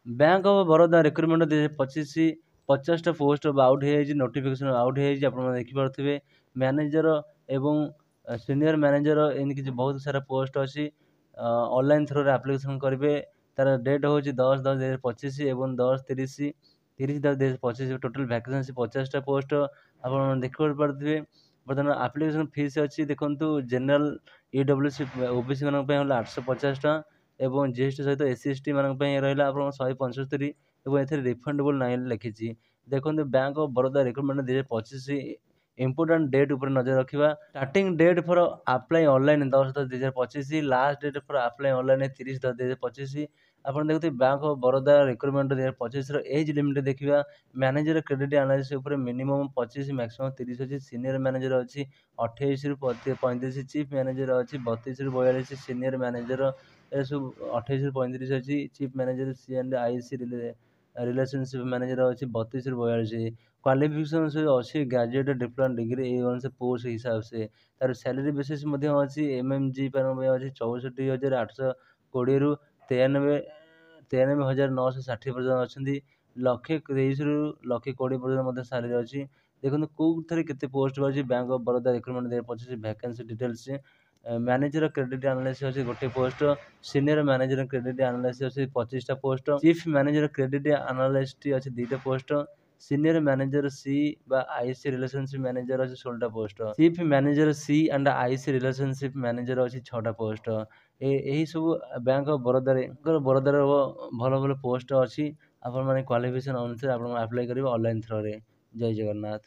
Bank of Baroda recruitment 2025 50टा post out हो notification out हो आप देखिपे मैनेजर एवं सीनियर मैनेजर एमती किसी बहुत सारा पोस्ट अच्छी ऑनलाइन थ्रू एप्लिकेशन करेंगे। तार डेट हूँ 10/10/2025 एवं 10/30/30/2025 टोटल वैकेंसी 50टा पोस्ट आप देखिपे। बर्तमान एप्लिकेशन फीस अच्छी देखु जनरल ईडब्ल्यूसी ओबीसी मान 850 एवं जीएसटी सहित एससी एसटी मान रहा आप 175 और ए रिफंडेबल ना लिखी। देखो bank of Baroda recruitment 2025 important date उपर नजर रखा। Starting date for apply online 10/10/2025 last date for apply online 30/10/2025। आप देखते bank of Baroda recruitment 2025 age limit देखा manager credit analysis minimum 25 maximum 30 अच्छी सीनियर मैनेजर अच्छी 28 रु 35 चीफ मैनेजर अच्छी 32 रु 42 सीनियर मैनेजर ए सब 28 रु 35 अच्छी chief manager C and IC relationship manager अच्छी 32 रु 42 क्वालिफिकेशन से अच्छी ग्रेजुएट डिप्लोमा डिग्री ए अनुसार पोस्ट हिसाब से तार सैलरी बेसिस अच्छी एमएमजी अच्छी 64,820 रु 93,960 पर्यटन अच्छा 1,23 रु 1,20 पर्यटन सैलरी अच्छी। देखो कौ थे के पोस्ट अच्छी bank of Baroda recruitment 2025 vacancy details manager credit analysis अच्छी गोटे post senior manager credit analysis अच्छी 25टा post chief manager credit analyst अच्छी 2टा post senior manager C IC relationship manager अच्छी 16टा post chief manager C and IC relationship manager अच्छी 6टा पोस्ट यही सब बैंक ऑफ बड़ौदार भल भल पोस्ट अच्छी। आपण क्वालिफिकेशन अनुसार आप अप्लाई करेंगे ऑनलाइन थ्रो रे। जय जगन्नाथ।